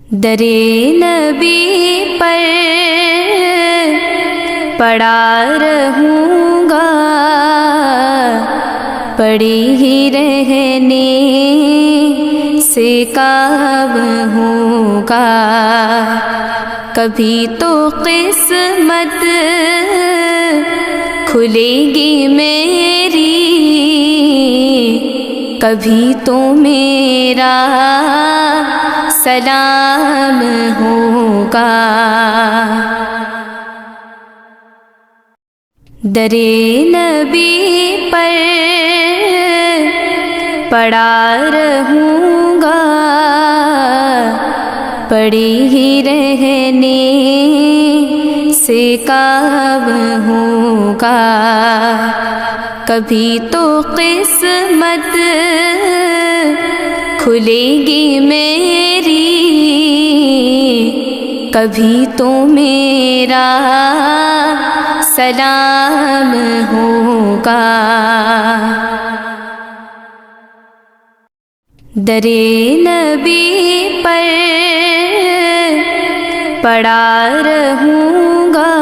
درے نبی پر پڑا رہوں گا، پڑی ہی رہنے سے کام ہوگا، کبھی تو قسمت کھلے گی میری، کبھی تو میرا سلام ہوگا۔ درے نبی پر پڑا رہوں گا، پڑی ہی رہنے سے کام ہوگا، کبھی تو قسمت کھلے گی میری، کبھی تو میرا سلام ہوگا۔ درے نبی پر پڑا رہوں گا،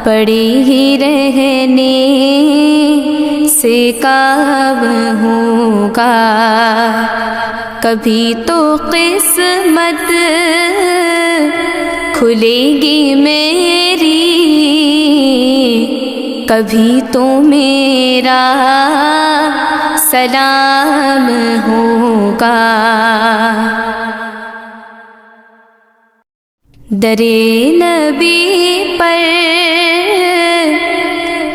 پڑی ہی رہنے سے کام ہوگا، کبھی تو قسمت کھلے گی میری، کبھی تو میرا سلام ہوگا۔ درے نبی پر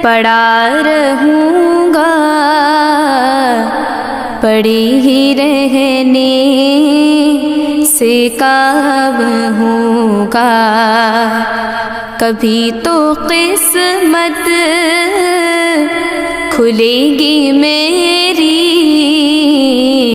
پڑا رہوں گا، پڑی ہی رہنے سے کام ہوگا، کبھی تو قسمت کھلے گی میری،